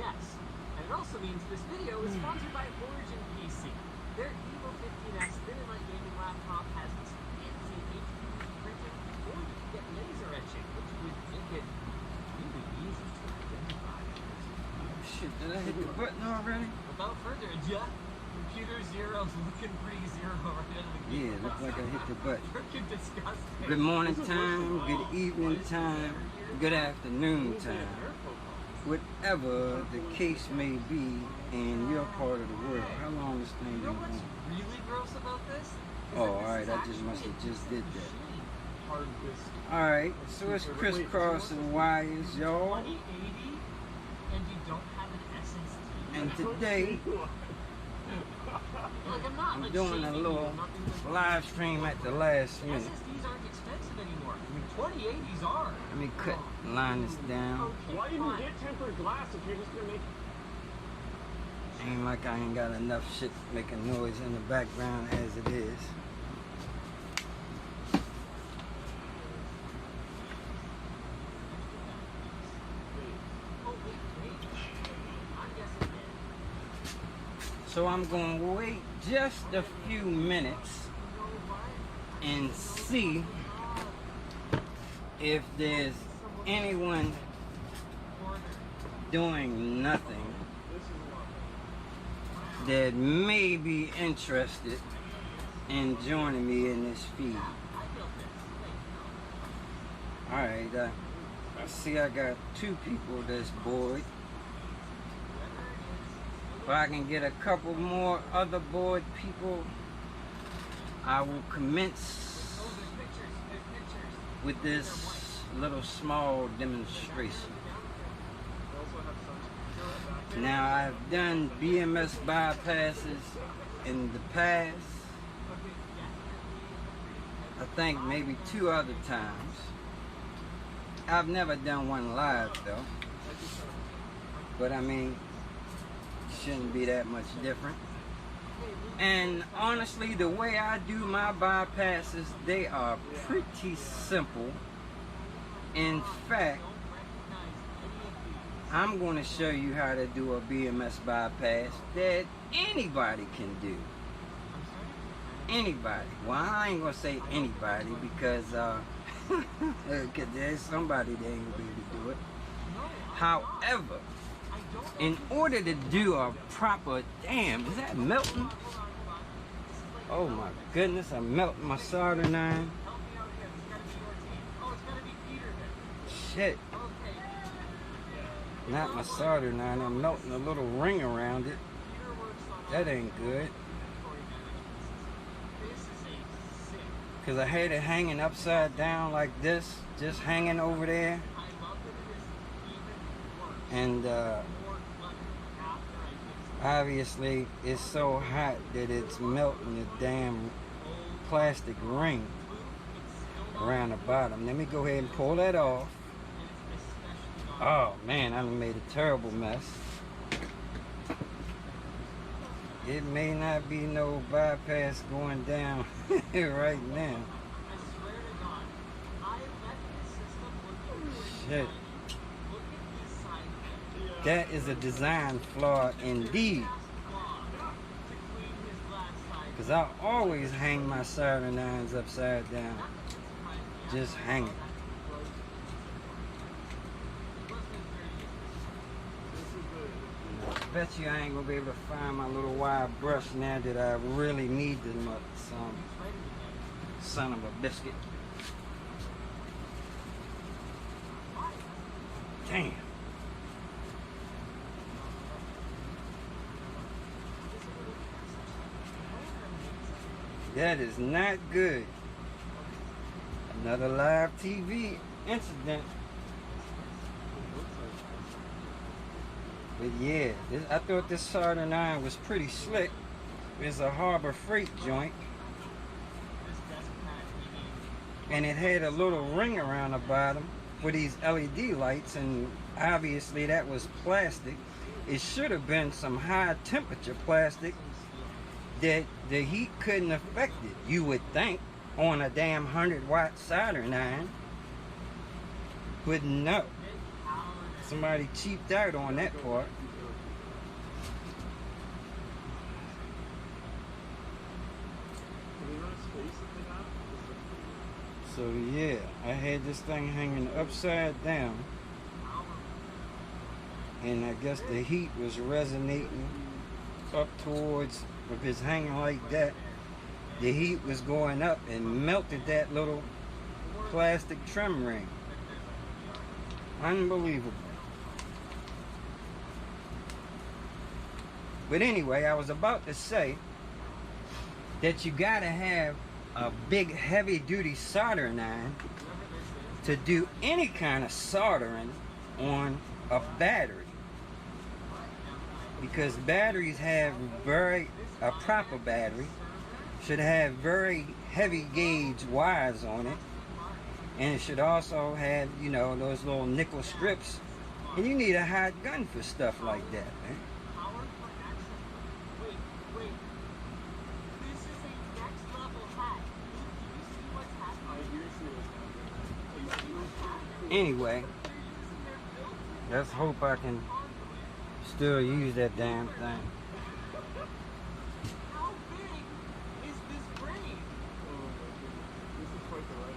Yes. And it also means this video is sponsored by Origin PC. Their Evo 15S thin and light gaming laptop has this fancy HPD printing, or you can get laser etching, which would make it really easy to identify. Shit, did I hit the button already? Without further ado, computer zero's looking pretty zero right out of the gate. Yeah, looks like I hit the button. Freaking disgusting. Good morning time, good evening time, good afternoon time. Whatever the case may be in your part of the world. How long this thing been going? Really gross about this? Oh, alright, I must have just did that. Alright, so it's crisscrossing wires, y'all. And you don't have an SSD. And today, I'm doing a little live stream at the last minute. SSDs aren't expensive anymore. 2080s are. Let me cut and line this down. Why even get tempered glass if you're just gonna make? Ain't like I ain't got enough shit making noise in the background as it is. So I'm going to wait just a few minutes and see if there's anyone doing nothing that may be interested in joining me in this feed. Alright, I see I got 2 people that's bored. If I can get a couple more other bored people, I will commence with this little small demonstration. Now, I've done BMS bypasses in the past. I think maybe 2 other times. I've never done one live though. But I mean, shouldn't be that much different. And honestly, the way I do my bypasses, they are pretty simple. In fact, I'm going to show you how to do a BMS bypass that anybody can do. Anybody. Well, I ain't going to say anybody because there's somebody that ain't going to be able to do it. However, in order to do a proper, damn, is that melting? Oh my goodness, I'm melting my soldering iron. Shit. Not my soldering iron, I'm melting a little ring around it. That ain't good. Cause I had it hanging upside down like this, just hanging over there. And obviously it's so hot that it's melting the damn plastic ring around the bottom. Let me go ahead and pull that off. Oh man, I made a terrible mess. It may not be no bypass going down right now. Shit. That is a design flaw indeed. Because I always hang my soldering irons upside down. Just hang it. I bet you I ain't going to be able to find my little wire brush now that I really need the son of a biscuit. Damn. That is not good. Another live TV incident. But yeah, I thought this soldering iron was pretty slick. It's a Harbor Freight joint. And it had a little ring around the bottom for these LED lights, and obviously that was plastic. It should have been some high temperature plastic that the heat couldn't affect it, you would think, on a damn 100-watt soldering iron. But no. Somebody cheaped out on that part. So yeah, I had this thing hanging upside down, and I guess the heat was resonating up towards, if it's hanging like that, the heat was going up and melted that little plastic trim ring. Unbelievable. But anyway, I was about to say that you gotta have a big heavy duty soldering iron to do any kind of soldering on a battery, because batteries have a proper battery should have very heavy gauge wires on it, and it should also have, you know, those little nickel strips, and you need a hot gun for stuff like that, man. Anyway, let's hope I can still use that damn thing. How big is this brain?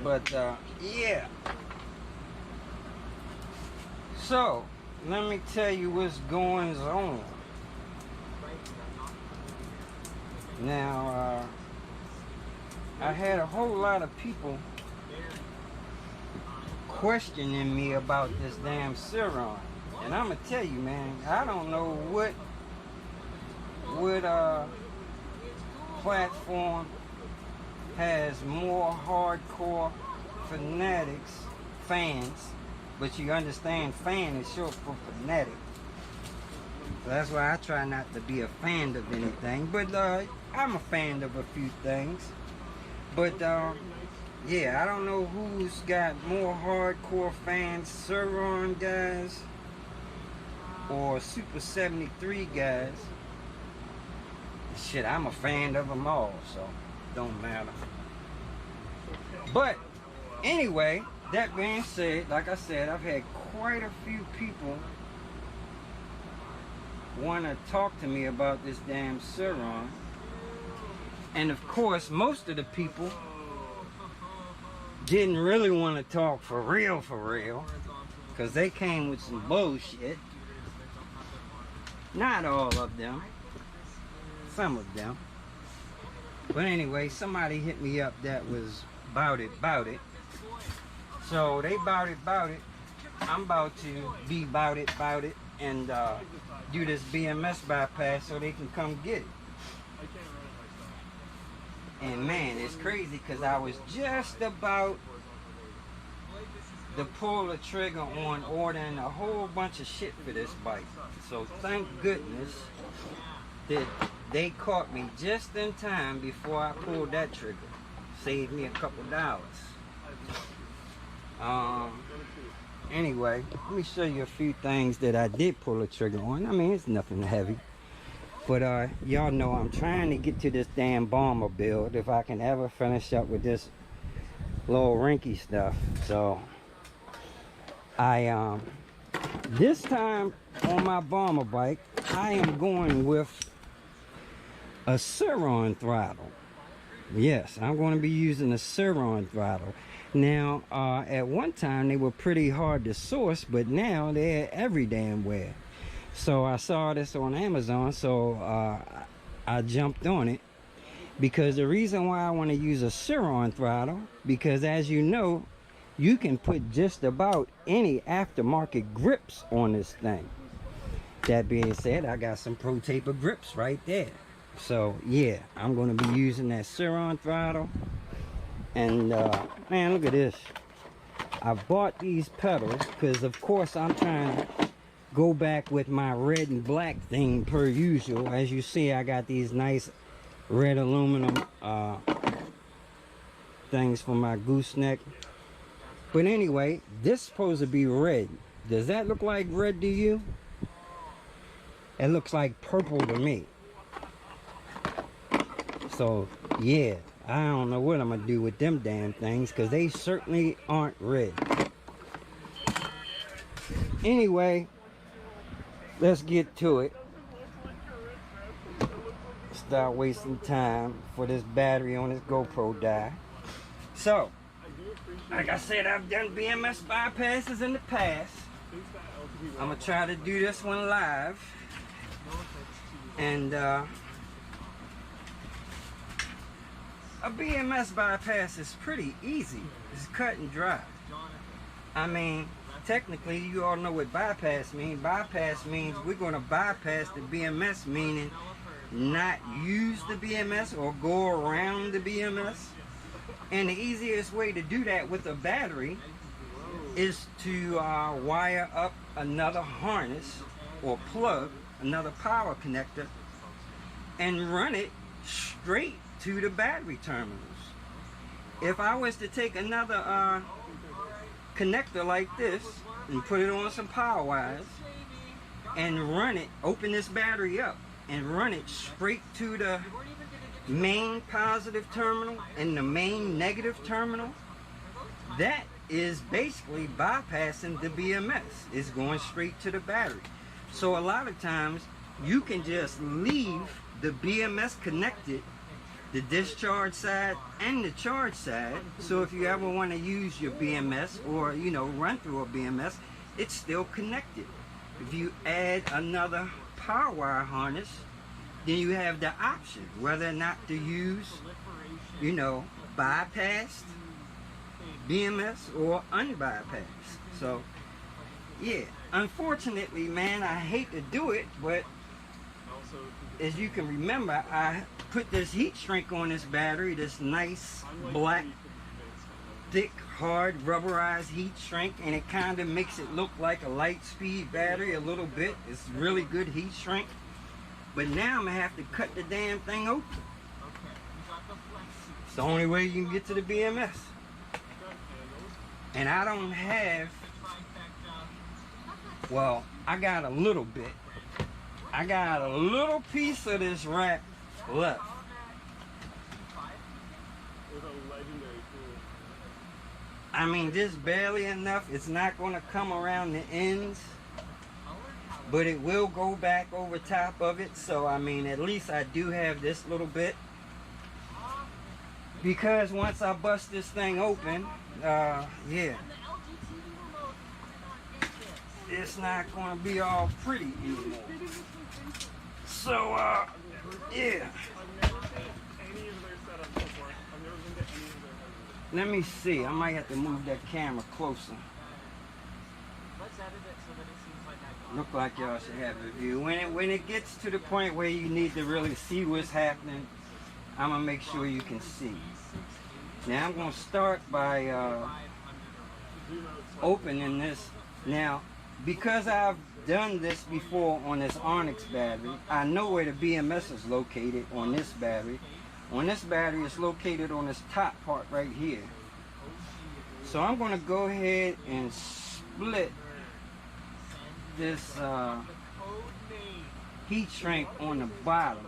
But yeah. So let me tell you what's going on. Now I had a whole lot of people questioning me about this damn Surron, and I'm gonna tell you, man, I don't know what platform has more hardcore fanatics, fans, but you understand fan is short for fanatic, so that's why I try not to be a fan of anything, but I'm a fan of a few things. But yeah, I don't know who's got more hardcore fans, Surron guys or Super 73 guys. Shit, I'm a fan of them all, so don't matter. But anyway, that being said, like I said, I've had quite a few people want to talk to me about this damn Surron. And of course, most of the people didn't really want to talk for real, because they came with some bullshit. Not all of them, some of them. But anyway, somebody hit me up that was about it. So they about it. I'm about to be about it, and do this BMS bypass so they can come get it. And man, it's crazy because I was just about to pull the trigger on ordering a whole bunch of shit for this bike. So thank goodness that they caught me just in time before I pulled that trigger. Saved me a couple dollars. Anyway, let me show you a few things that I did pull the trigger on. I mean, it's nothing heavy. But y'all know I'm trying to get to this damn bomber build if I can ever finish up with this little rinky stuff. So I this time on my bomber bike, I am going with a Surron throttle. Yes, I'm going to be using a Surron throttle. Now at one time they were pretty hard to source, but now they're every damn where. So I saw this on Amazon, so I jumped on it, because the reason why I want to use a Surron throttle, because as you know, you can put just about any aftermarket grips on this thing. That being said, I got some Pro Taper grips right there. So yeah, I'm going to be using that Surron throttle. And man, look at this. I bought these pedals because of course I'm trying to go back with my red and black thing per usual. As you see, I got these nice red aluminum things for my gooseneck. But anyway, this is supposed to be red. Does that look like red to you? It looks like purple to me. So yeah, I don't know what I'm gonna do with them damn things, because they certainly aren't red. Anyway, let's get to it. start wasting time for this battery on this GoPro die. So, like I said, I've done BMS bypasses in the past. I'm gonna try to do this one live. And a BMS bypass is pretty easy. It's cut and dry. I mean, technically, you all know what bypass means. Bypass means we're going to bypass the BMS, meaning not use the BMS or go around the BMS. And the easiest way to do that with a battery is to wire up another harness or plug, another power connector, and run it straight to the battery terminals. If I was to take another connector like this and put it on some power wires and run it, open this battery up and run it straight to the main positive terminal and the main negative terminal, that is basically bypassing the BMS. It's going straight to the battery. So a lot of times you can just leave the BMS connected, the discharge side and the charge side. So if you ever want to use your BMS or, you know, run through a BMS, it's still connected. If you add another power wire harness, then you have the option whether or not to use, you know, bypassed BMS or unbypassed. So yeah, unfortunately, man, I hate to do it, but as you can remember, I put this heat shrink on this battery, this nice black thick hard rubberized heat shrink, and it kind of makes it look like a light speed battery a little bit. It's really good heat shrink, but now I'm gonna have to cut the damn thing open. It's the only way you can get to the BMS, and I don't have, well, I got a little bit. I got a little piece of this wrap left. I mean, just barely enough. It's not going to come around the ends, but it will go back over top of it. So, I mean, at least I do have this little bit. Because once I bust this thing open, yeah, it's not going to be all pretty anymore. So, yeah. Let me see. I might have to move that camera closer. Look like y'all should have a view. When it gets to the point where you need to really see what's happening, I'm gonna make sure you can see. Now I'm gonna start by opening this. Now, because I've done this before on this Onyx battery, I know where the BMS is located on this battery. On this battery, it's located on this top part right here. So I'm going to go ahead and split this heat shrink on the bottom.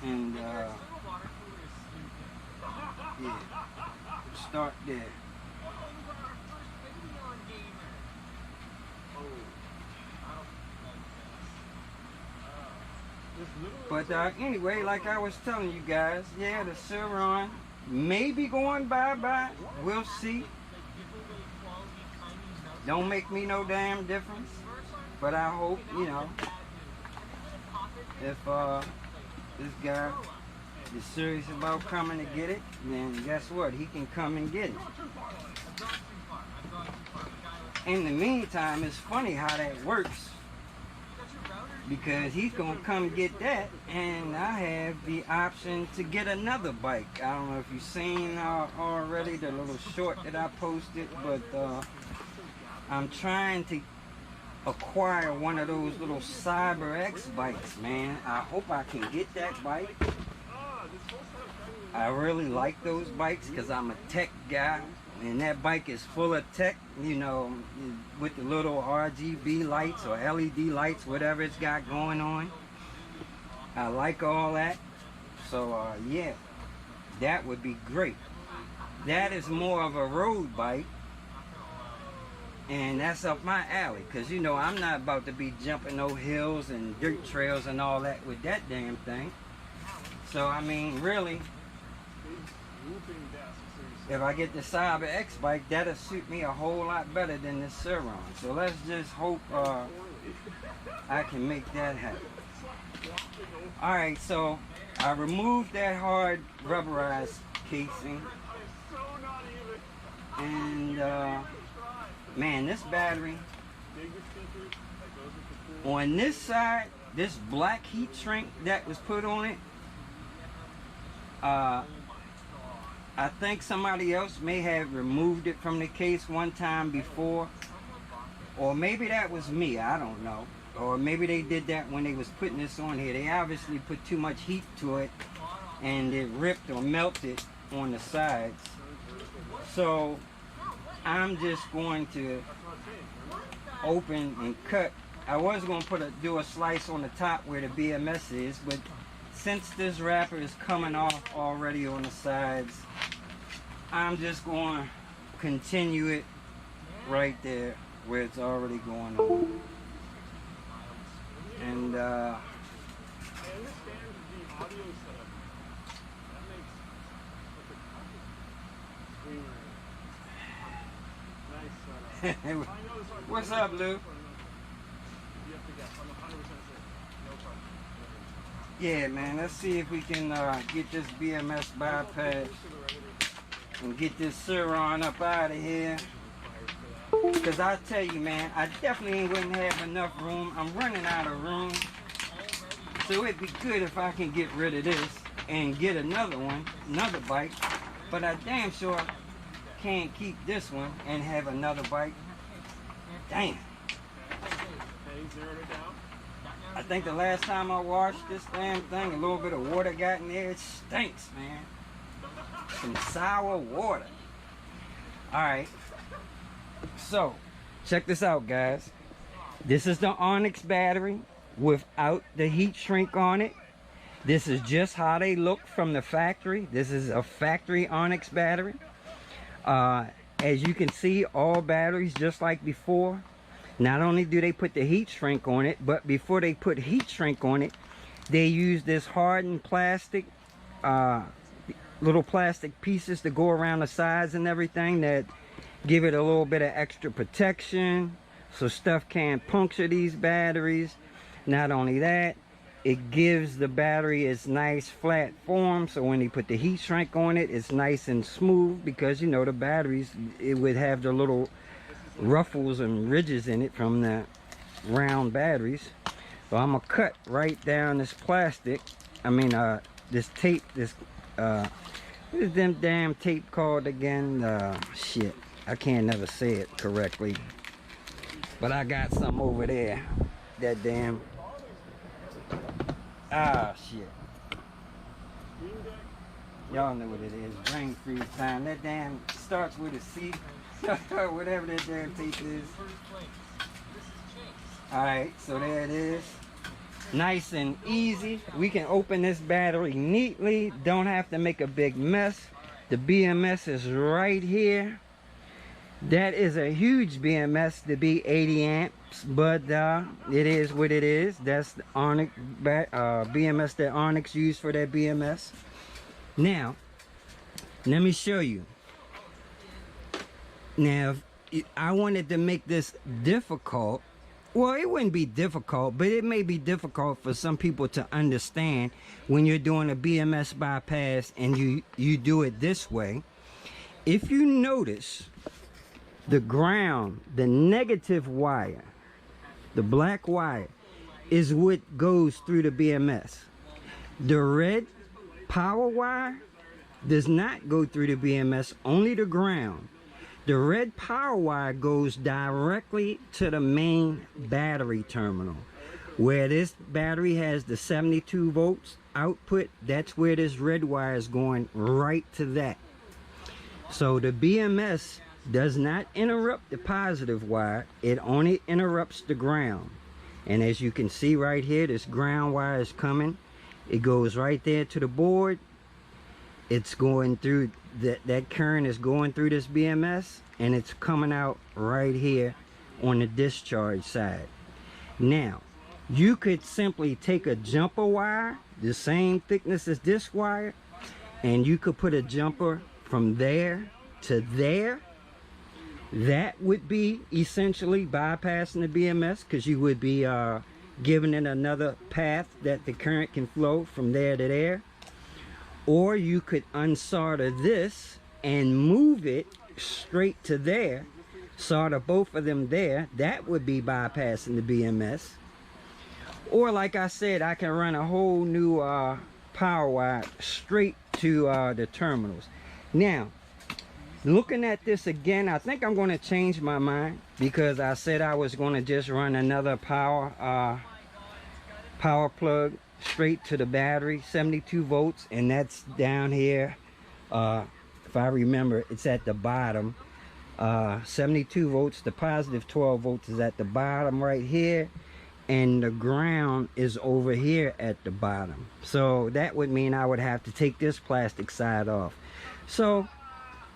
And yeah, start there. But anyway, like I was telling you guys, yeah, the Surron may be going bye-bye. We'll see. Don't make me no damn difference. But I hope, you know, if this guy is serious about coming to get it, then guess what? He can come and get it. In the meantime, it's funny how that works, because he's gonna come get that, and I have the option to get another bike. I don't know if you've seen already the little short that I posted, but I'm trying to acquire one of those little Cyber X bikes, man. I hope I can get that bike. I really like those bikes because I'm a tech guy, and that bike is full of tech, you know, with the little RGB lights or LED lights, whatever it's got going on. I like all that. So yeah, that would be great. That is more of a road bike, and that's up my alley, because you know I'm not about to be jumping no hills and dirt trails and all that with that damn thing. So I mean, really, if I get the Cyber X bike, that'll suit me a whole lot better than the Surron. So let's just hope I can make that happen. Alright, so I removed that hard rubberized casing, and man, this battery on this side, this black heat shrink that was put on it, I think somebody else may have removed it from the case one time before, or maybe that was me, I don't know. Or maybe they did that when they was putting this on here. They obviously put too much heat to it and it ripped or melted on the sides. So I'm just going to open and cut. I was going to do a slice on the top where the BMS is, but since this wrapper is coming off already on the sides, I'm just going to continue it right there where it's already going on. And I understand the audio setup. That makes like a screamer. Nice setup. What's up, Lou? You have to guess. I'm 100% sure. No problem. Yeah, man. Let's see if we can get this BMS bypass and get this Surron up out of here. Because I tell you, man, I definitely wouldn't have enough room. I'm running out of room. So it'd be good if I can get rid of this and get another one, another bike. But I damn sure can't keep this one and have another bike. Damn. I think the last time I washed this damn thing, a little bit of water got in there. It stinks, man. Some sour water. Alright. So, check this out, guys. This is the Onyx battery without the heat shrink on it. This is just how they look from the factory. This is a factory Onyx battery. As you can see, all batteries just like before. Not only do they put the heat shrink on it, but before they put heat shrink on it, they use this hardened plastic, little plastic pieces to go around the sides and everything that give it a little bit of extra protection so stuff can't puncture these batteries. Not only that, it gives the battery its nice flat form, so when you put the heat shrink on it, it's nice and smooth, because you know the batteries, it would have the little ruffles and ridges in it from the round batteries. So I'm gonna cut right down this plastic, this tape, this what is them damn tape called again? Shit, I can't never say it correctly, but I got some over there. That damn, shit, y'all know what it is. Rain freeze time. That damn starts with a C. Whatever that damn tape is. Alright, so there it is. Nice and easy. We can open this battery neatly. Don't have to make a big mess. The BMS is right here. That is a huge BMS to be 80 amps, but it is what it is. That's the Onyx BMS that Onyx used for that BMS. Now, let me show you. Now, if I wanted to make this difficult, well, it wouldn't be difficult, but it may be difficult for some people to understand when you're doing a BMS bypass and you do it this way. If you notice, the ground, the negative wire, the black wire, is what goes through the BMS. The red power wire does not go through the BMS, only the ground. The red power wire goes directly to the main battery terminal. Where this battery has the 72 volts output, that's where this red wire is going, right to that. So the BMS does not interrupt the positive wire, it only interrupts the ground. And as you can see right here, this ground wire is coming. It goes right there to the board. it's going through, that current is going through this BMS, and it's coming out right here on the discharge side. Now, you could simply take a jumper wire, the same thickness as this wire, and you could put a jumper from there to there. That would be essentially bypassing the BMS, because you would be giving it another path that the current can flow from there to there. Or you could unsolder this and move it straight to there, solder both of them there. That would be bypassing the BMS. Or like I said, I can run a whole new power wire straight to the terminals. Now, looking at this again, I think I'm going to change my mind, because I said I was going to just run another power plug straight to the battery, 72 volts, and that's down here. If I remember, it's at the bottom. 72 volts, the positive 12 volts is at the bottom right here, and the ground is over here at the bottom. So that would mean I would have to take this plastic side off. So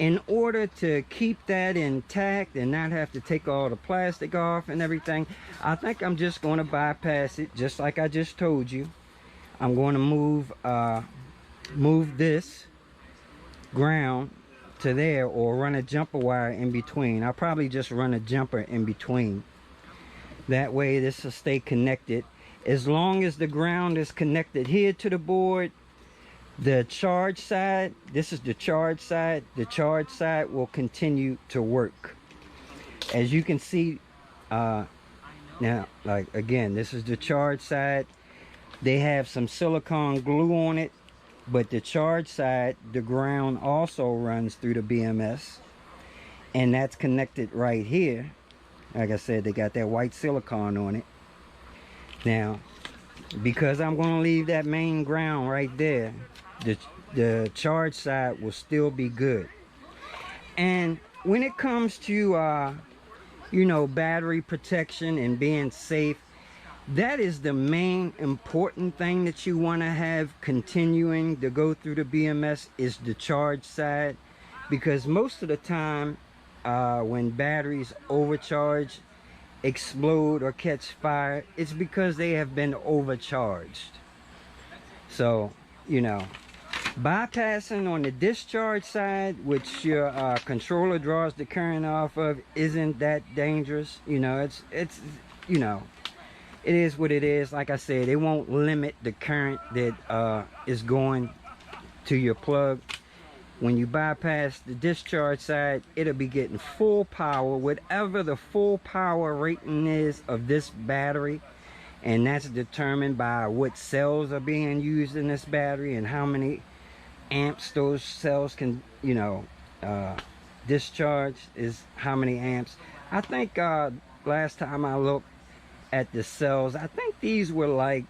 in order to keep that intact and not have to take all the plastic off and everything, I think I'm just going to bypass it, just like I just told you. I'm going to move this ground to there, or run a jumper wire in between. I'll probably just run a jumper in between. That way this will stay connected. As long as the ground is connected here to the board, the charge side, this is the charge side will continue to work. As you can see, now, like again, this is the charge side. They have some silicone glue on it, but the charge side, the ground also runs through the BMS, and that's connected right here. Like I said, they got that white silicone on it. Now, because I'm going to leave that main ground right there, the charge side will still be good. And when it comes to you know, battery protection and being safe, that is the main important thing that you want to have continuing to go through the BMS, is the charge side. Because most of the time when batteries overcharge, explode, or catch fire, it's because they have been overcharged. So, you know, bypassing on the discharge side, which your controller draws the current off of, isn't that dangerous. You know, it's you know, it is what it is. Like I said, it won't limit the current that is going to your plug. When you bypass the discharge side, it'll be getting full power, whatever the full power rating is of this battery. And that's determined by what cells are being used in this battery and how many amps those cells can, you know, discharge, is how many amps. I think last time I looked at the cells, I think these were like,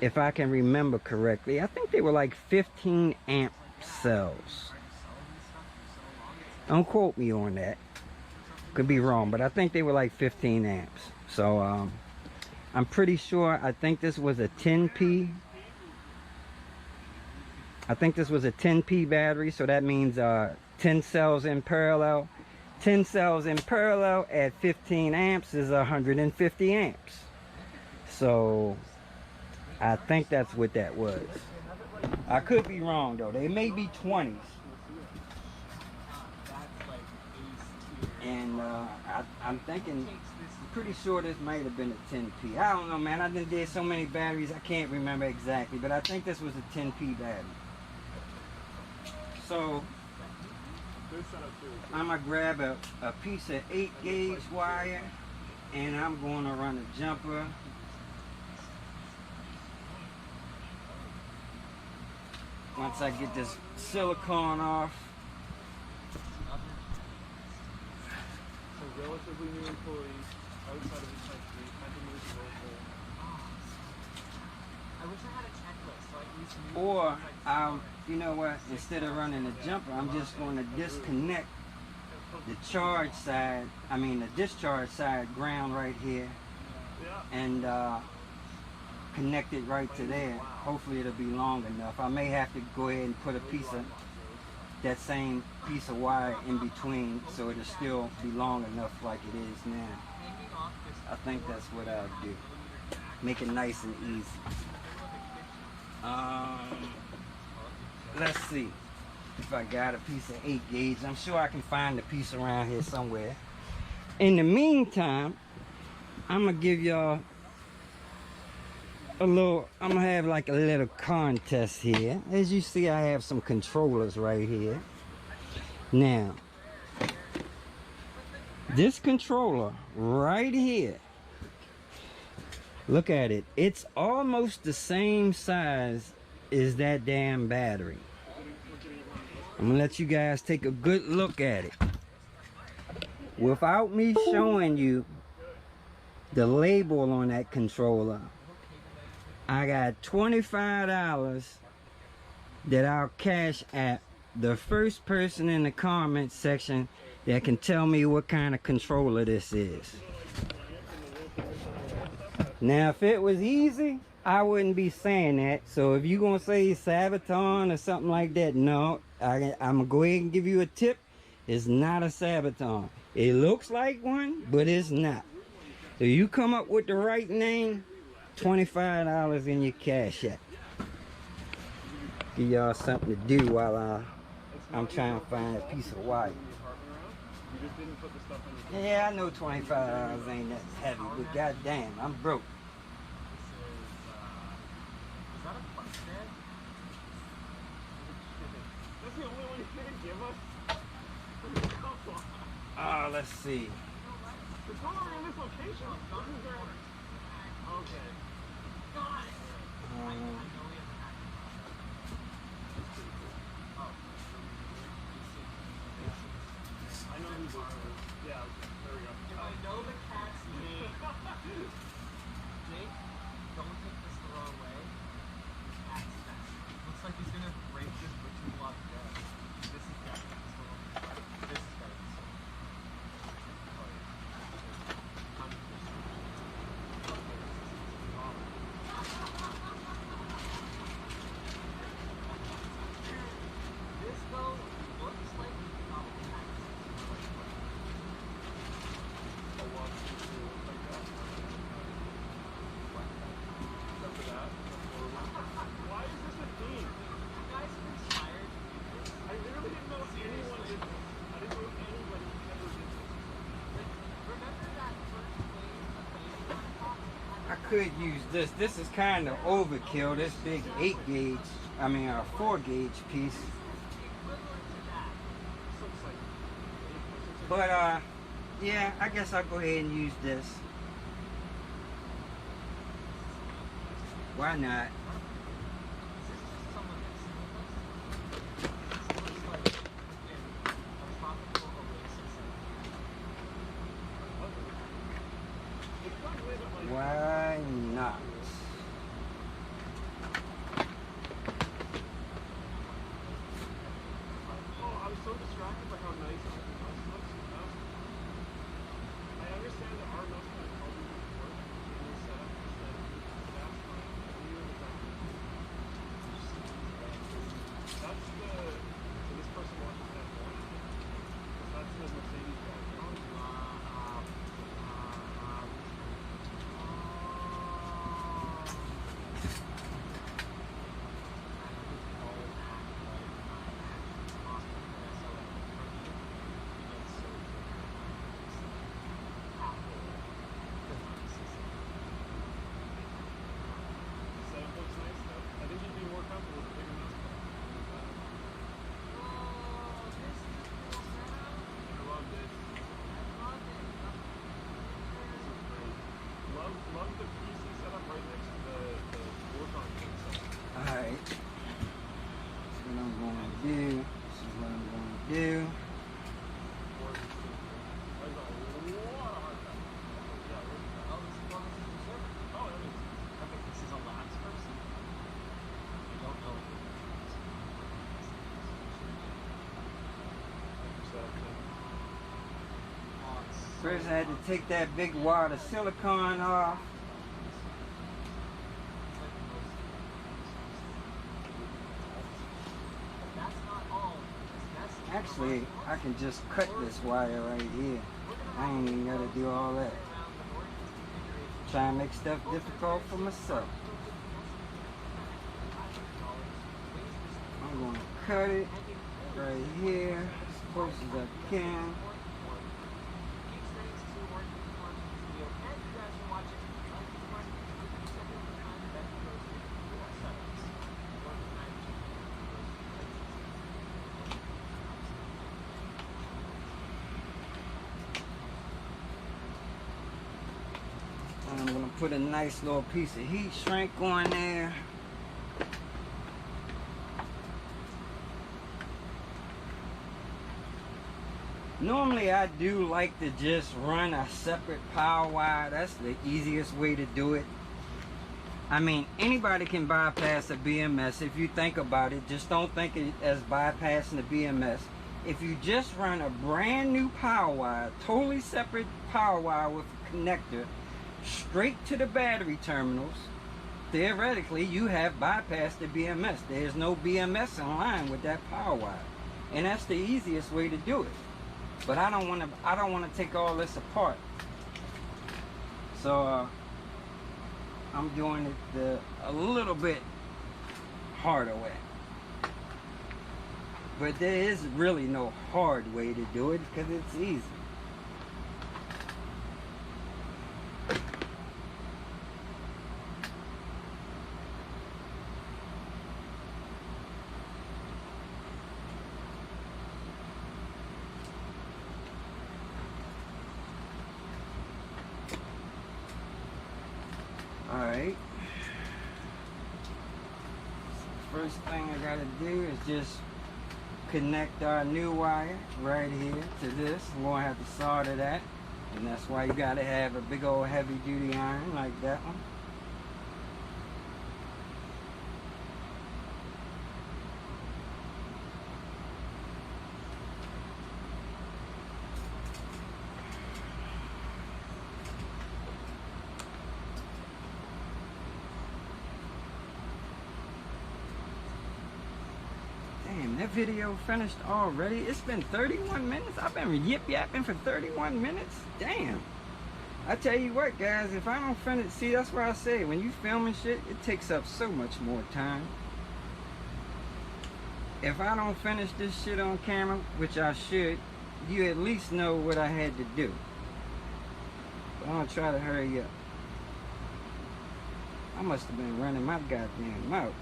if I can remember correctly, I think they were like 15 amp cells. Don't quote me on that, could be wrong, but I think they were like 15 amps. So I'm pretty sure, I think this was a 10p. I think this was a 10p battery, so that means 10 cells in parallel. 10 cells in parallel at 15 amps is 150 amps. So I think that's what that was. I could be wrong though. They may be 20s. And I'm thinking, pretty sure this might have been a 10p. I don't know, man. I did so many batteries, I can't remember exactly, but I think this was a 10p battery. So I'm gonna grab a piece of 8-gauge wire, and I'm going to run a jumper. Once I get this silicone off. So relatively new employees outside of the country, had to move to local. I wish I had a checklist so I can use. Or you know what? Instead of running a jumper, I'm just going to disconnect the charge side. I mean the discharge side ground right here, and connect it right to there. Hopefully it'll be long enough. I may have to go ahead and put a piece of that same piece of wire in between so it'll still be long enough like it is now. I think that's what I'll do. Make it nice and easy. Let's see if I got a piece of 8 gauge. I'm sure I can find a piece around here somewhere. In the meantime, I'm gonna give y'all I'm gonna have like a little contest here. As you see, I have some controllers right here. Now, this controller right here, look at it. It's almost the same size as that damn battery. I'm gonna let you guys take a good look at it. Without me showing you the label on that controller, I got $25 that I'll cash at the first person in the comment section that can tell me what kind of controller this is. Now, if it was easy, I wouldn't be saying that. So if you're gonna say Sabaton or something like that, no, I'm gonna go ahead and give you a tip. It's not a Sabaton. It looks like one, but it's not. So you come up with the right name, $25 in your cash app. Give y'all something to do while I'm trying to find a piece of wire. Yeah, I know $25 ain't that heavy, but goddamn, I'm broke. Is that a bus bed? That's the only one you can give us? Let's see. It's no longer in this location. Okay. Got it. I know who's yeah, there we go. If I know the cat's name, Jake, don't take this the wrong way. Cat's next. Looks like he's gonna break this butcher block dead. This is definitely this one. This is better than this one. Oh yeah. 100%. This though looks like we can probably hack this. Why is this a theme? You guys are inspired. I literally didn't know anyone did this. I didn't know anybody ever did this. Remember that first wave of wave I could use this. This is kind of overkill. This big 8 gauge, I mean a 4 gauge piece. But yeah, I guess I'll go ahead and use this. Why not? Why not? Oh, I was so distracted by how nice everything else looks. I understand that our mouse can probably work in this setup instead of that's fine. That's the so this person wants to have one. That's the Mercedes guy. Love the PC setup right next to the work-on thing setup. Alright. This is what I'm going to do. This is what I'm going to do. There's a lot of hard time. Oh, this is one of the server. Oh, that is. Okay, this is a labs person. I don't know if First I had to take that big wad of silicone off. Actually, I can just cut this wire right here. I ain't even gotta do all that. Try and make stuff difficult for myself. I'm gonna cut it right here as close as I can. And I'm gonna put a nice little piece of heat shrink on there. Normally I do like to just run a separate power wire. That's the easiest way to do it. I mean, anybody can bypass a BMS if you think about it. Just don't think it as bypassing the BMS. If you just run a brand new power wire, totally separate power wire with a connector, straight to the battery terminals, theoretically you have bypassed the BMS. There's no BMS in line with that power wire. And that's the easiest way to do it. But I don't want to take all this apart. So I'm doing it a little bit harder way. But there is really no hard way to do it because it's easy. Alright, first thing I gotta do is just connect our new wire right here to this. I'm gonna have to solder that, and that's why you gotta have a big old heavy duty iron like that one. Damn, that video finished already. It's been 31 minutes. I've been yip-yapping for 31 minutes. Damn. I tell you what, guys, if I don't finish, see, that's why I say, when you filming shit, it takes up so much more time. If I don't finish this shit on camera, which I should, you at least know what I had to do. But I'm gonna try to hurry up. I must have been running my goddamn mouth.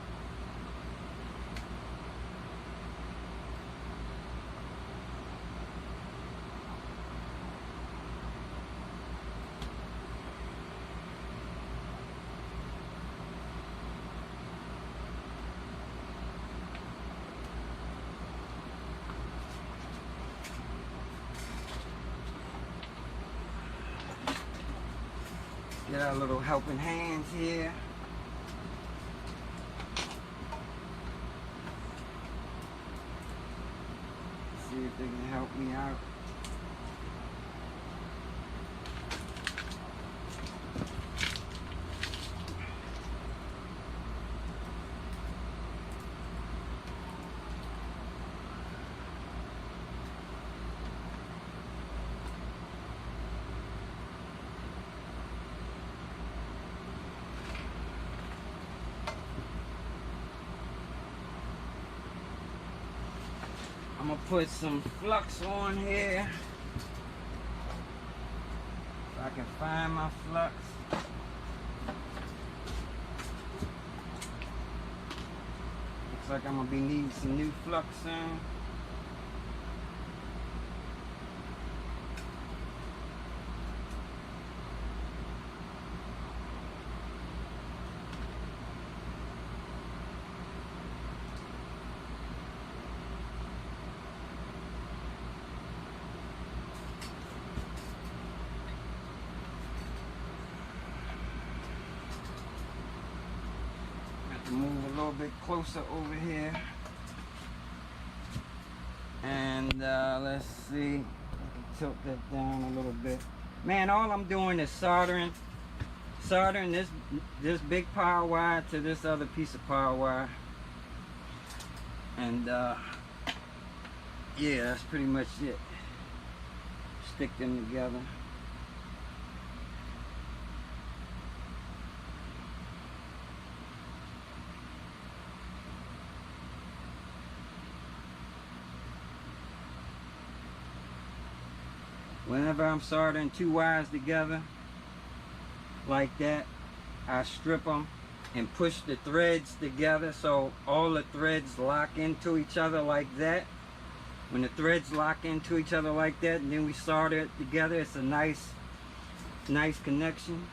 Get our little helping hands here. See if they can help me out. I'm gonna put some flux on here. If I can find my flux. Looks like I'm gonna be needing some new flux soon. Move a little bit closer over here, and let's see, I can tilt that down a little bit. Man, all I'm doing is soldering this big power wire to this other piece of power wire, and yeah, that's pretty much it. Stick them together. Whenever I'm soldering two wires together like that, I strip them and push the threads together so all the threads lock into each other like that. When the threads lock into each other like that, and then we solder it together, it's a nice connection.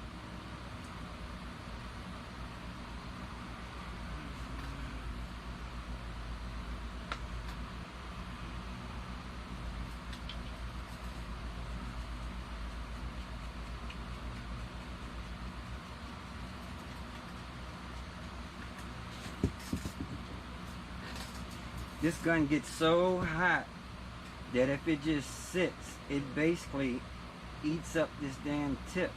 This gun gets so hot that if it just sits, it basically eats up this damn tip.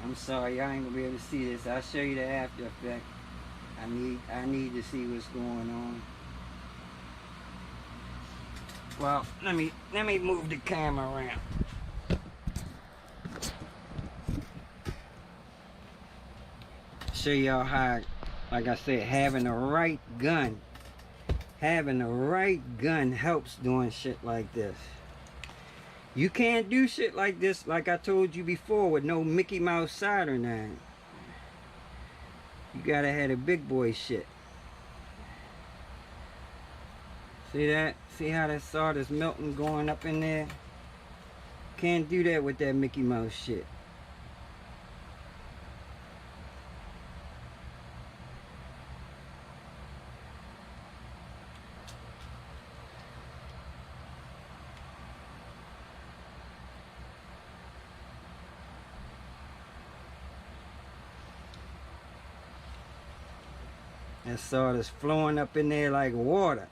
I'm sorry, y'all ain't gonna be able to see this. I'll show you the after effect. I need to see what's going on. Well, let me move the camera around. Show y'all how, like I said, having the right gun helps doing shit like this. You can't do shit like this, like I told you before, with no Mickey Mouse soldering iron. You gotta have the big boy shit. See that? See how that solder's melting, going up in there? Can't do that with that Mickey Mouse shit. That solder's flowing up in there like water.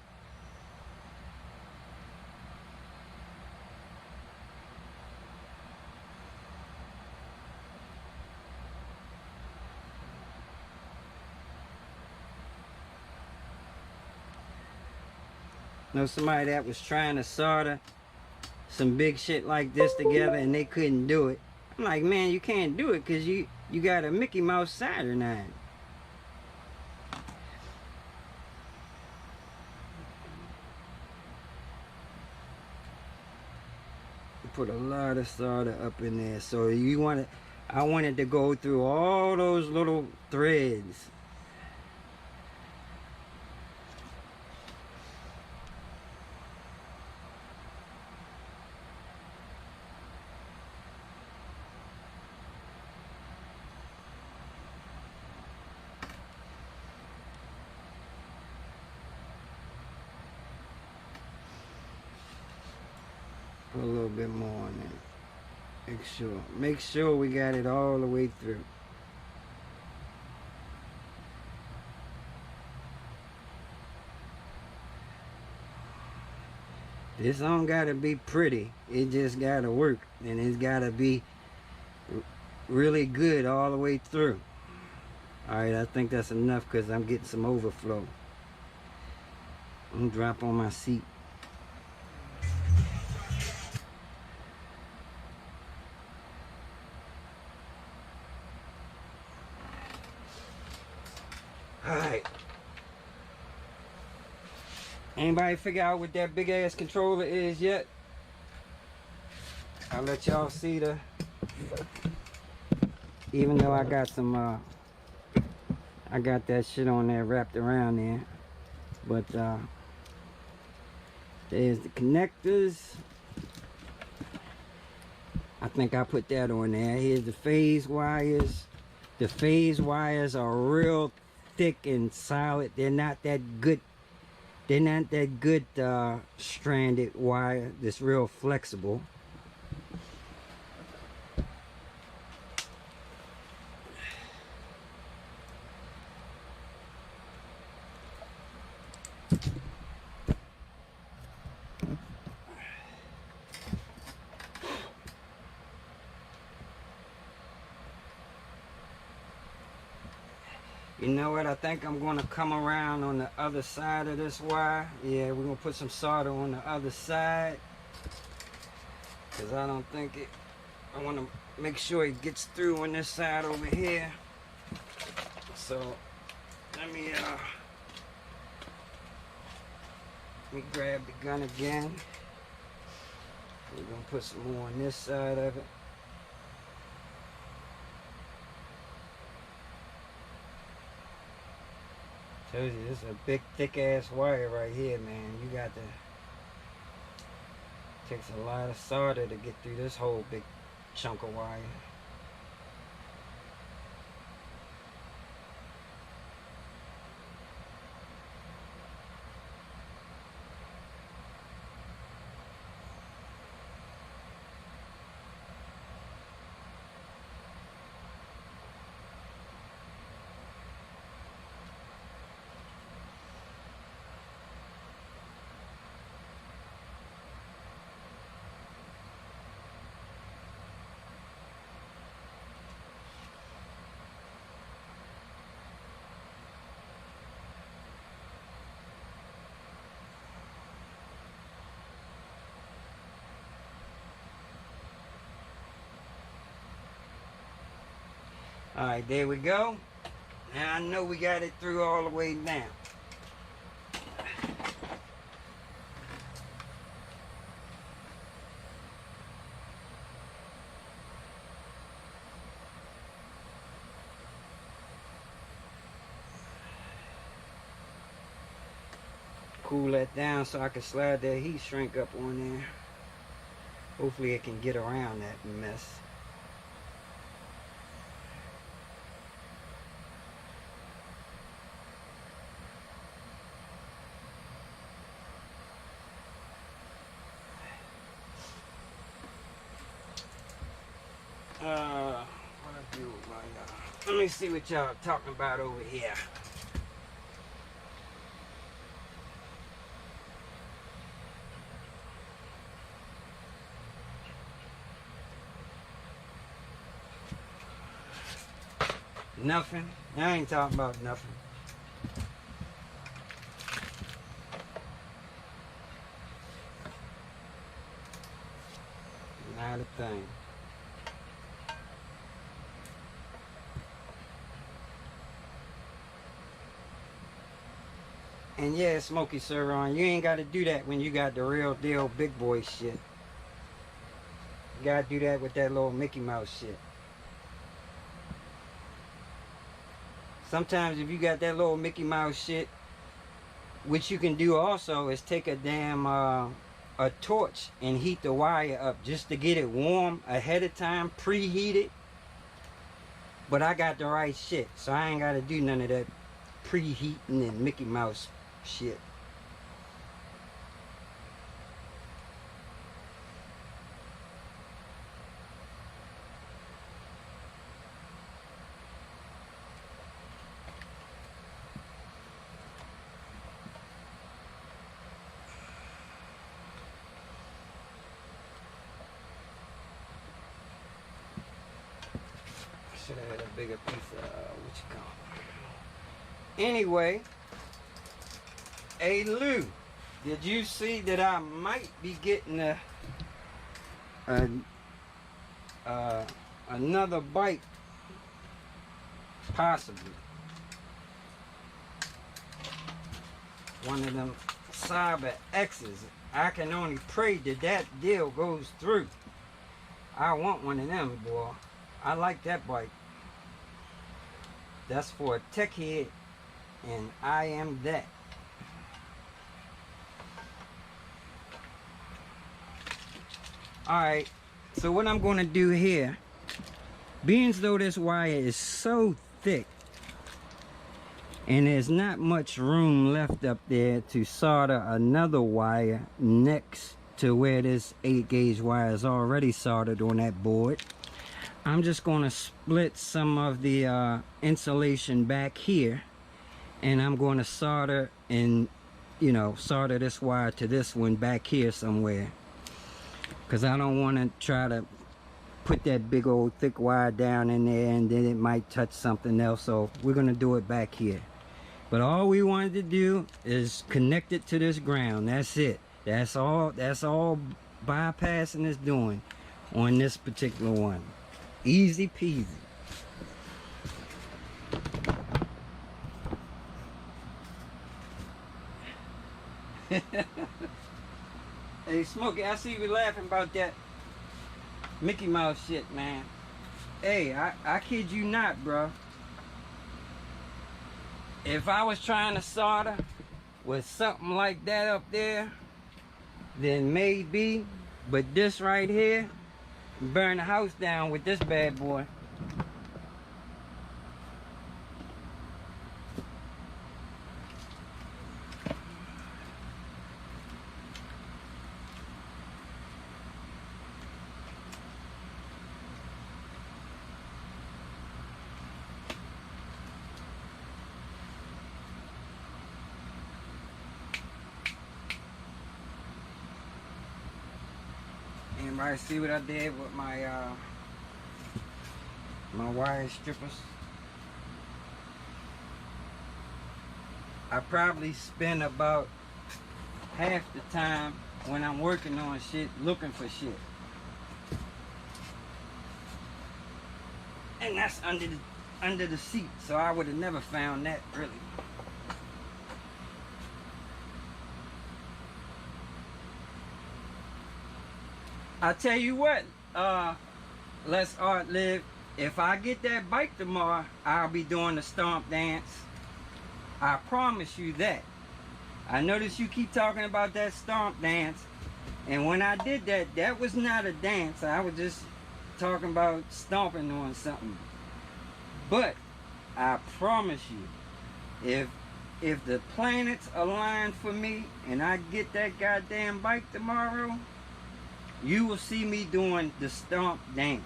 Know somebody that was trying to solder some big shit like this together and they couldn't do it. I'm like, man, you can't do it because you got a Mickey Mouse soldering iron. Put a lot of solder up in there, so I wanted to go through all those little threads. Put a little bit more on there. Make sure we got it all the way through. This don't gotta be pretty. It just gotta work, and it's gotta be really good all the way through. All right, I think that's enough because I'm getting some overflow. I'm gonna drop on my seat. Alright. Anybody figure out what that big ass controller is yet? I'll let y'all see the, even though I got some I got that shit on there wrapped around there. But there's the connectors. I think I put that on there. Here's the phase wires. The phase wires are real thick and solid. They're not that good. They're not that good stranded wire that's real flexible. You know what? I think I'm going to come around on the other side of this wire. Yeah, we're going to put some solder on the other side. Because I don't think it... I want to make sure it gets through on this side over here. So, let me grab the gun again. We're going to put some more on this side of it. Tells you this is a big thick ass wire right here, man. You got to, takes a lot of solder to get through this whole big chunk of wire. Alright, there we go. Now I know we got it through all the way down. Cool that down so I can slide that heat shrink up on there. Hopefully it can get around that mess. What I do with my, let me see what y'all talking about over here. Nothing. I ain't talking about nothing. Not a thing. And yeah, Smokey Surron, you ain't got to do that when you got the real deal big boy shit. You got to do that with that little Mickey Mouse shit. Sometimes if you got that little Mickey Mouse shit, what you can do also is take a damn a torch and heat the wire up just to get it warm ahead of time, preheat it. But I got the right shit, so I ain't got to do none of that preheating and Mickey Mouse shit. Should have had a bigger piece of what you call it. Anyway, hey Lou, did you see that I might be getting another bike? Possibly. One of them Cyber X's. I can only pray that that deal goes through. I want one of them, boy. I like that bike. That's for a tech head, and I am that. Alright, so what I'm going to do here, being as though this wire is so thick, and there's not much room left up there to solder another wire next to where this 8-gauge wire is already soldered on that board, I'm just going to split some of the insulation back here, and I'm going to solder and, you know, solder this wire to this one back here somewhere, because I don't want to try to put that big old thick wire down in there, and then it might touch something else. So we're gonna do it back here. But all we wanted to do is connect it to this ground. That's it. That's all bypassing is doing on this particular one. Easy peasy. Hey Smokey, I see you laughing about that Mickey Mouse shit, man. Hey, I kid you not, bro. If I was trying to solder with something like that up there, then maybe. But this right here, burn the house down with this bad boy. Anybody see what I did with my my wire strippers? I probably spend about half the time when I'm working on shit looking for shit. And that's under the seat, so I would have never found that really. I tell you what, let's art live. If I get that bike tomorrow, I'll be doing the stomp dance. I promise you that. I noticed you keep talking about that stomp dance, and when I did that, that was not a dance. I was just talking about stomping on something. But I promise you, if the planets align for me and I get that goddamn bike tomorrow, you will see me doing the stomp dance.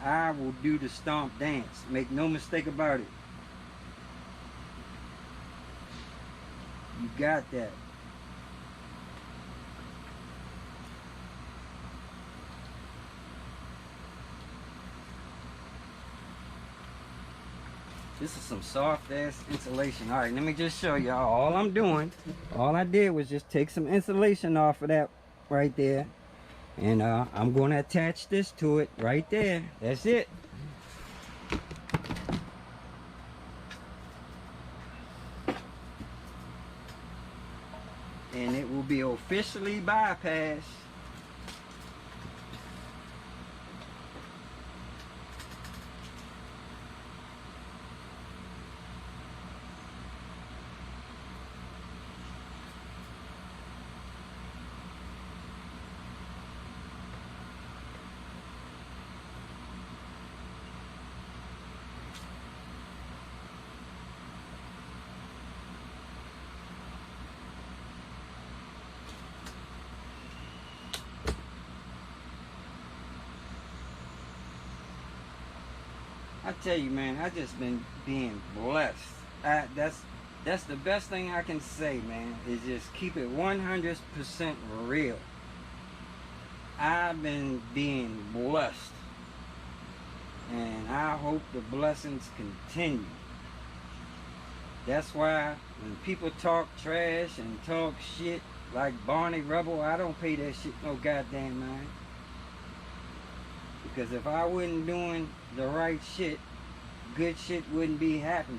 I will do the stomp dance. Make no mistake about it. You got that. This is some soft ass insulation. All right, let me just show y'all. All I'm doing, all I did was just take some insulation off of that right there. And I'm going to attach this to it right there. That's it. And it will be officially bypassed. I tell you, man, I just been being blessed. That's the best thing I can say, man, is just keep it 100% real. I've been being blessed, and I hope the blessings continue. That's why when people talk trash and talk shit like Barney Rubble, I don't pay that shit no goddamn mind. Because if I wasn't doing the right shit, good shit wouldn't be happening.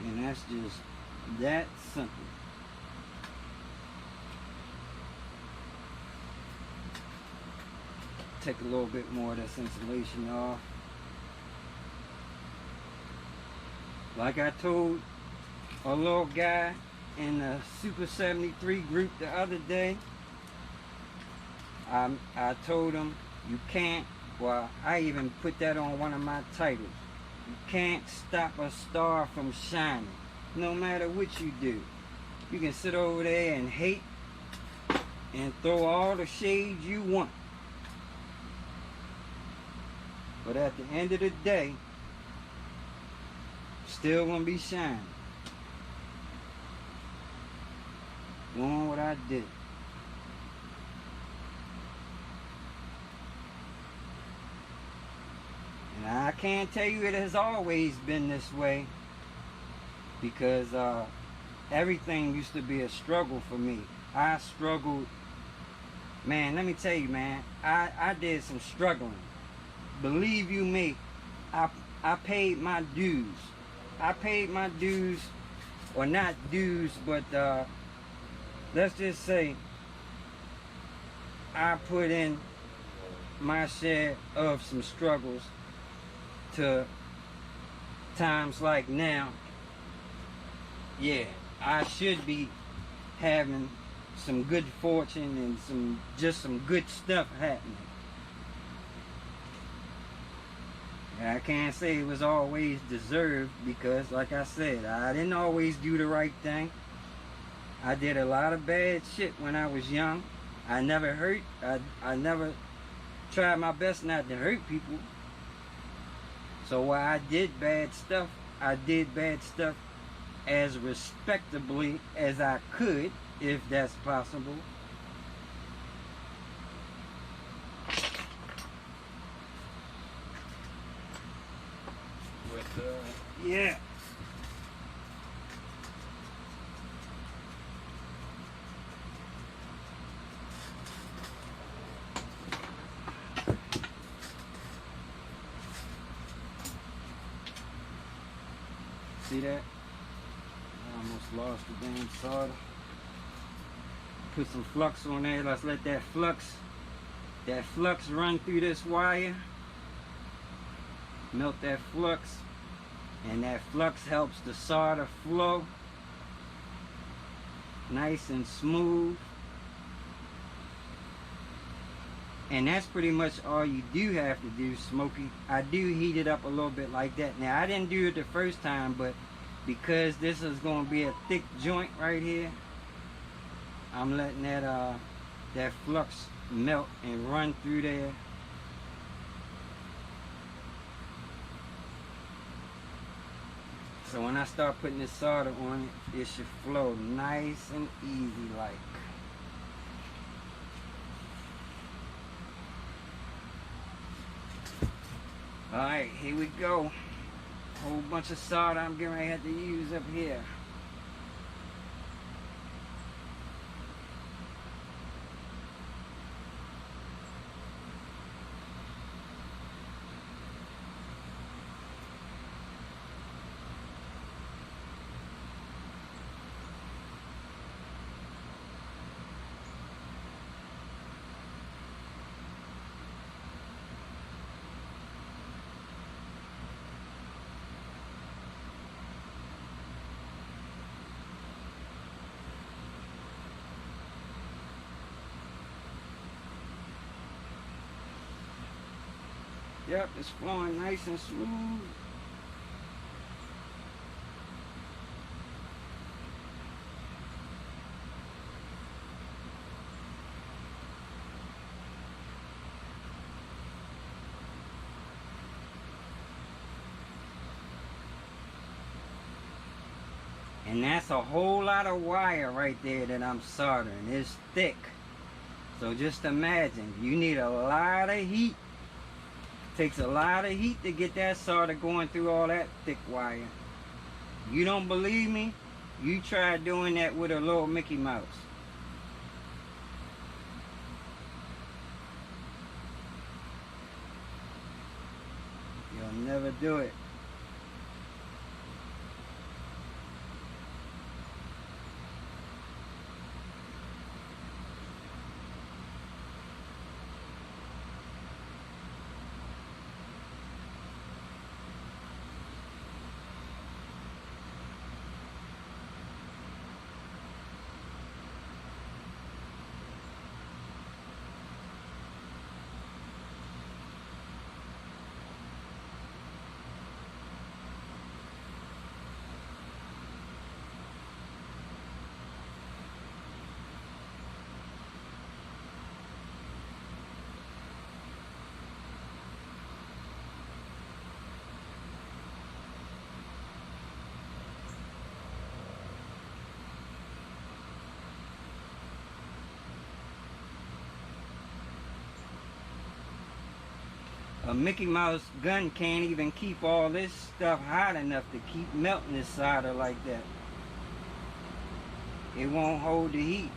And that's just that simple. Take a little bit more of this insulation off. Like I told a little guy in the Super 73 group the other day, I told him, you can't, well, I even put that on one of my titles. You can't stop a star from shining, no matter what you do. You can sit over there and hate and throw all the shade you want. But at the end of the day, still gonna be shining. doing what I did. And I can't tell you it has always been this way, because everything used to be a struggle for me. I struggled, man, let me tell you, man, I did some struggling. Believe you me, I paid my dues. I paid my dues, or not dues, but let's just say I put in my share of some struggles to times like now. Yeah, I should be having some good fortune and some good stuff happening. And I can't say it was always deserved, because like I said, I didn't always do the right thing. I did a lot of bad shit when I was young. I never hurt. I never tried my best not to hurt people. So while I did bad stuff as respectably as I could, if that's possible. Yeah. See that? I almost lost the damn solder. Put some flux on there. Let's let that flux run through this wire. Melt that flux. And that flux helps the solder flow nice and smooth. And that's pretty much all you do have to do, Smokey. I do heat it up a little bit like that. Now, I didn't do it the first time, but because this is going to be a thick joint right here, I'm letting that flux melt and run through there. So when I start putting this solder on it, it should flow nice and easy like. Alright, here we go. Whole bunch of solder I'm getting ready to have to use up here. Yep, it's flowing nice and smooth. And that's a whole lot of wire right there that I'm soldering. It's thick. So just imagine, you need a lot of heat. Takes a lot of heat to get that solder going through all that thick wire. You don't believe me? You try doing that with a little Mickey Mouse. You'll never do it. A Mickey Mouse gun can't even keep all this stuff hot enough to keep melting this solder like that. It won't hold the heat.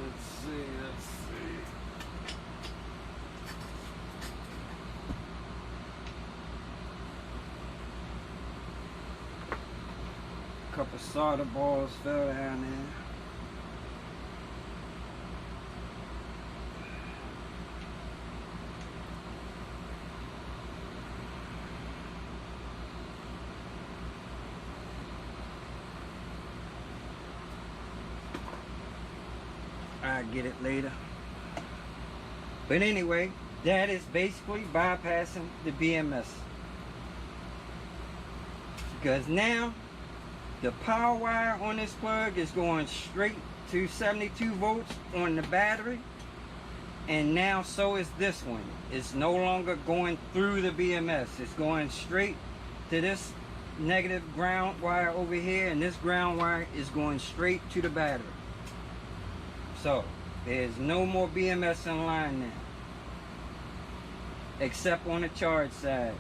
Let's see. A couple solder balls fell down there. I'll get it later. But anyway, that is basically bypassing the BMS. Because now, the power wire on this plug is going straight to 72 volts on the battery. And now so is this one. It's no longer going through the BMS. It's going straight to this negative ground wire over here. And this ground wire is going straight to the battery. So, there's no more BMS in line now. Except on the charge side.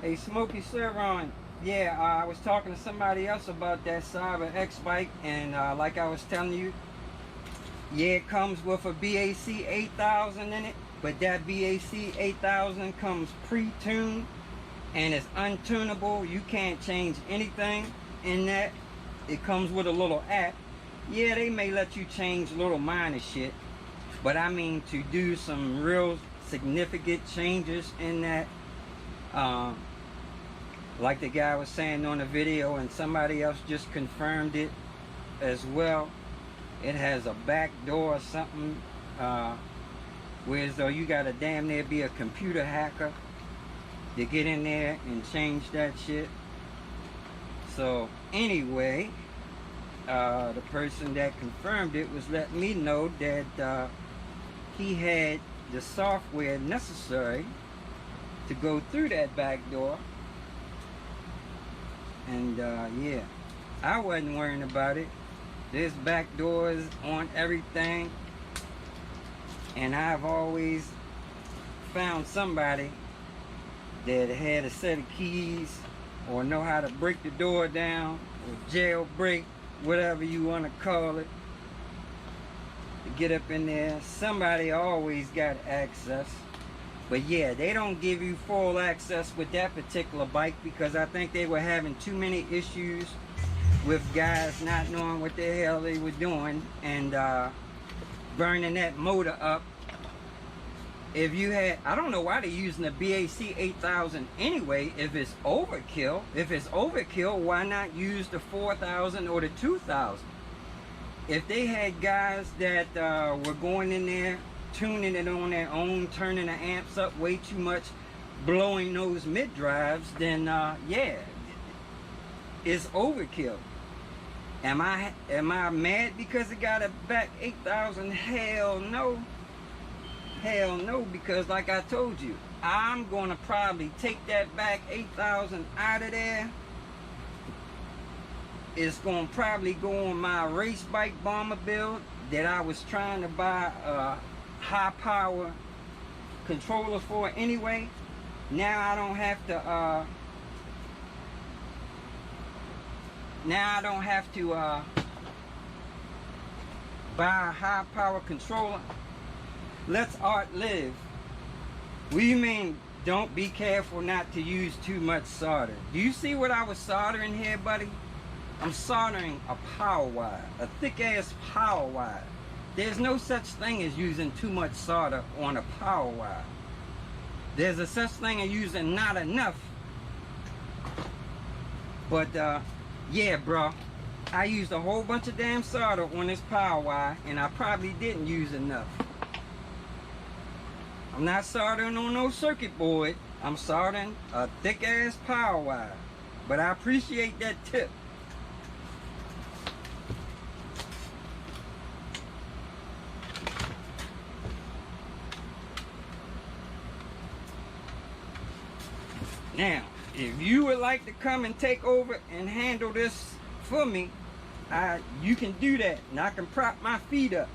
Hey, Smokey Surron. Yeah, I was talking to somebody else about that Cyber X bike, and like I was telling you, yeah, it comes with a BAC 8000 in it, but that BAC 8000 comes pre-tuned and it's untunable. You can't change anything in that. It comes with a little app. Yeah, they may let you change little minor shit, but I mean to do some real significant changes in that, like the guy was saying on the video, and somebody else just confirmed it as well. It has a back door or something, whereas though you gotta damn near be a computer hacker to get in there and change that shit. So anyway, the person that confirmed it was letting me know that he had the software necessary to go through that back door. And yeah, I wasn't worrying about it. There's back doors on everything, and I've always found somebody that had a set of keys or know how to break the door down or jailbreak, whatever you want to call it, to get up in there. Somebody always got access. But yeah, they don't give you full access with that particular bike because I think they were having too many issues with guys not knowing what the hell they were doing and burning that motor up. If you had, I don't know why they're using the BAC 8000 anyway if it's overkill. If it's overkill, why not use the 4000 or the 2000? if they had guys that were going in there, tuning it on their own, turning the amps up way too much, blowing those mid drives, then yeah, it's overkill. Am I mad because it got a back 8,000? Hell no. Hell no, because like I told you, I'm gonna probably take that back 8,000 out of there. It's gonna probably go on my race bike bomber build that I was trying to buy a high power controller for anyway. Now I don't have to buy a high power controller. Let's art live. What do you mean don't be careful not to use too much solder? Do you see what I was soldering here, buddy? I'm soldering a power wire, a thick ass power wire. There's no such thing as using too much solder on a power wire. There's a such thing as using not enough. But yeah, bro, I used a whole bunch of damn solder on this power wire, and I probably didn't use enough. I'm not soldering on no circuit board. I'm soldering a thick ass power wire. But I appreciate that tip. Now, if you would like to come and take over and handle this for me, you can do that, and I can prop my feet up.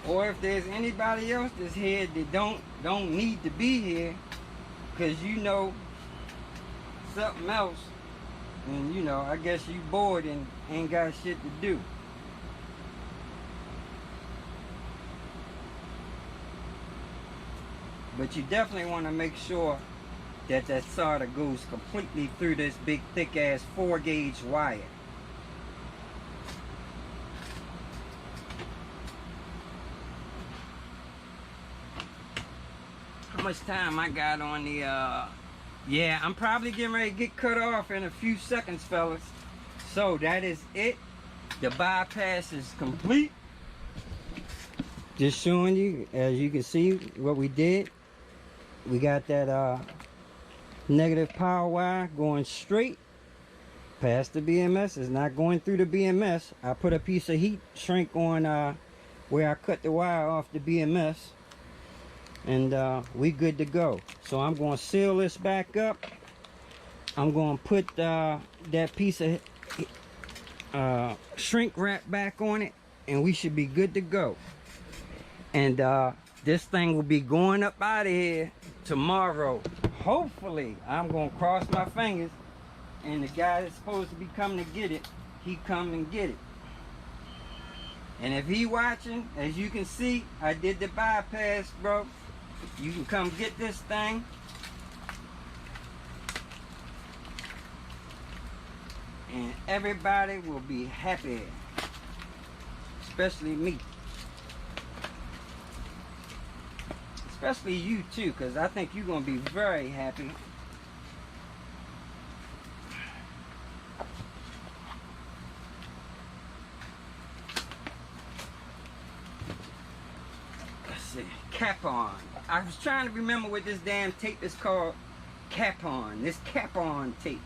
Or if there's anybody else that's here that don't need to be here, because you know something else, and you know, I guess you bored and ain't got shit to do. But you definitely want to make sure that that solder goes completely through this big thick ass 4-gauge wire. How much time I got on the yeah, I'm probably getting ready to get cut off in a few seconds, fellas. So that is it. The bypass is complete. Just showing you, as you can see, what we did. We got that negative power wire going straight past the BMS. It's not going through the BMS. I put a piece of heat shrink on where I cut the wire off the BMS. And we good to go. So I'm going to seal this back up. I'm going to put that piece of shrink wrap back on it, and we should be good to go. And this thing will be going up out of here tomorrow. Hopefully, I'm going to cross my fingers, and the guy that's supposed to be coming to get it, he come and get it. And if he watching, as you can see, I did the bypass, bro. You can come get this thing. And everybody will be happy. Especially me. Especially you too, because I think you're going to be very happy. Let's see. Cap-on. I was trying to remember what this damn tape is called. Cap-on. This cap-on tape.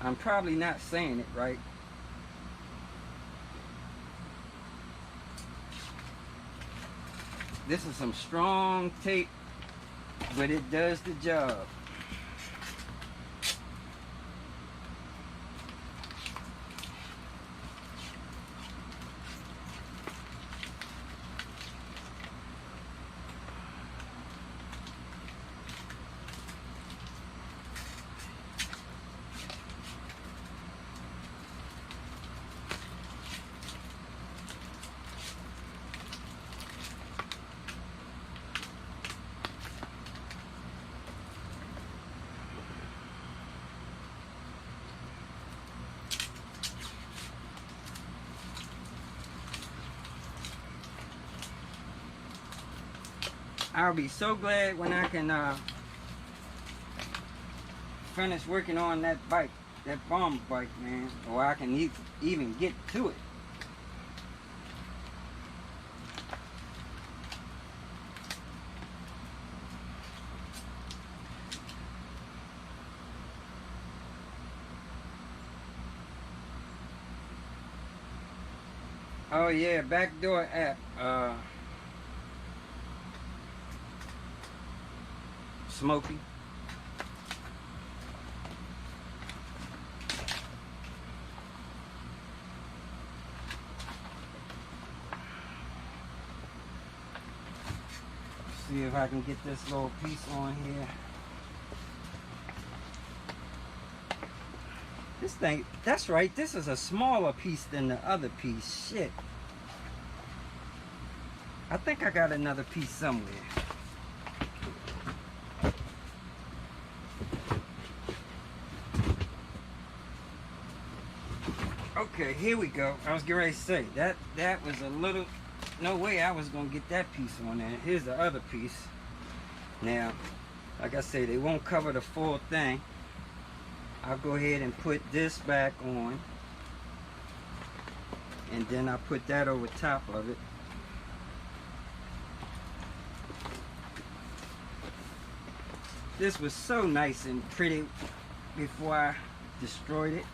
I'm probably not saying it right. This is some strong tape, but it does the job. I'll be so glad when I can finish working on that bike, that bomb bike, man, or I can even get to it. Oh yeah, backdoor app. Smoky. See if I can get this little piece on here. This thing, that's right, this is a smaller piece than the other piece. Shit. I think I got another piece somewhere. Okay, here we go. I was getting ready to say, that was a little, no way I was going to get that piece on there. Here's the other piece. Now, like I say, they won't cover the full thing. I'll go ahead and put this back on. And then I'll put that over top of it. This was so nice and pretty before I destroyed it.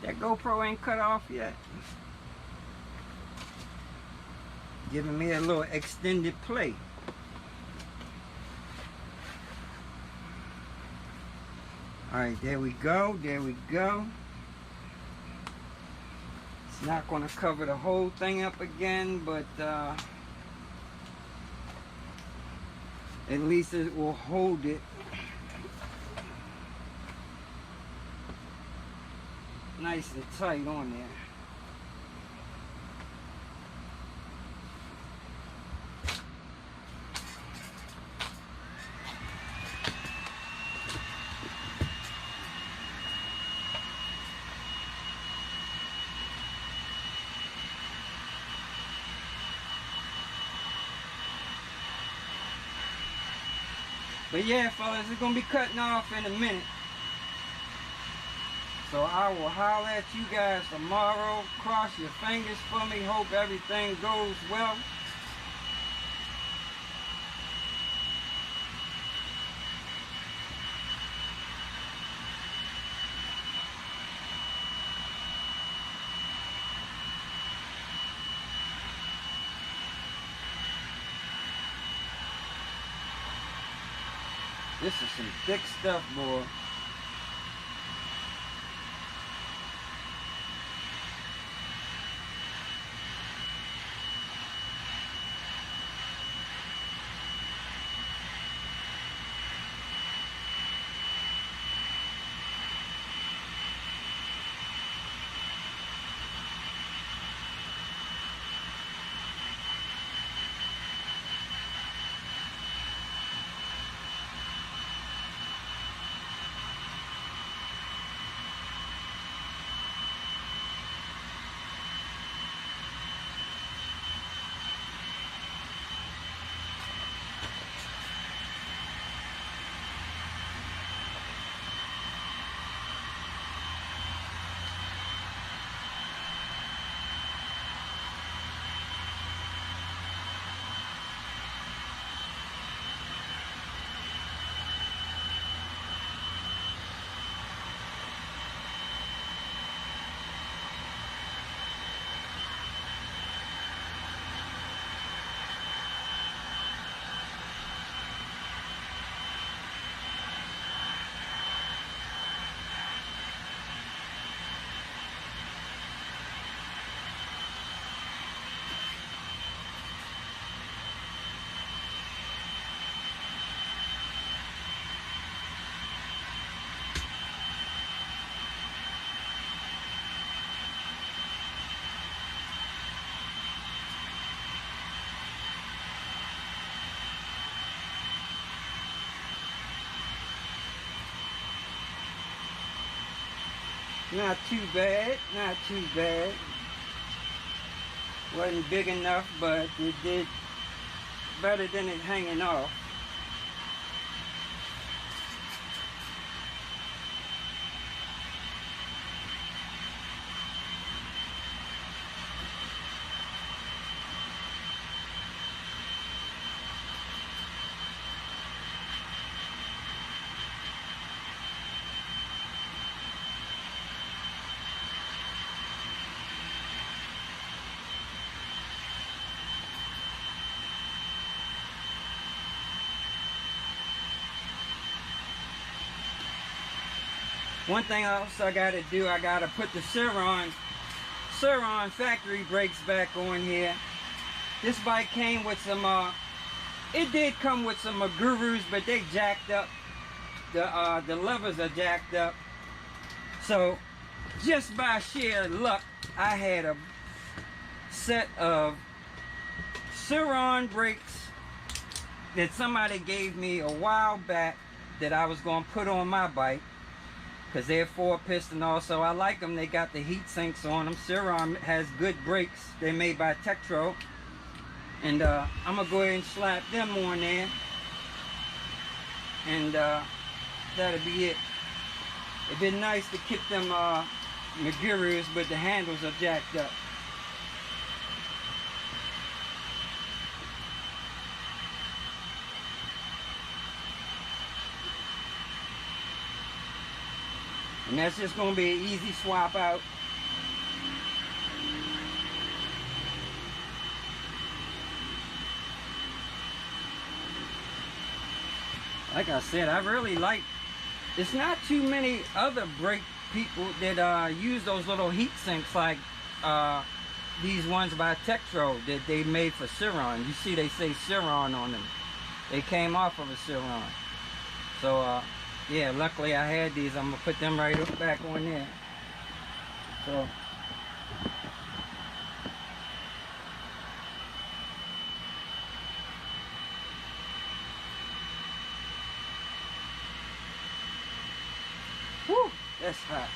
That GoPro ain't cut off yet. Giving me a little extended play. Alright, there we go, there we go. It's not going to cover the whole thing up again, but at least it will hold it. Nice and tight on there. But yeah, fellas, it's gonna be cutting off in a minute. So I will holler at you guys tomorrow. Cross your fingers for me. Hope everything goes well. This is some thick stuff, boy. Not too bad, not too bad. Wasn't big enough, but it did better than it hanging off. One thing else I gotta do, I gotta put the Surron factory brakes back on here. This bike came with some, it did come with some gurus, but they jacked up. The levers are jacked up. So just by sheer luck, I had a set of Surron brakes that somebody gave me a while back that I was gonna put on my bike. Because they're 4-piston also. I like them. They got the heat sinks on them. Surron has good brakes. They're made by Tektro. And I'm going to go ahead and slap them on there. And that'll be it. It'd been nice to keep them Magurus, but the handles are jacked up. And that's just going to be an easy swap out. Like I said, I really like, it's not too many other brake people that use those little heat sinks like these ones by Tektro that they made for Surron. You see they say Surron on them. They came off of a Surron. So yeah, luckily I had these. I'm gonna put them right back on there. So whew, that's hot.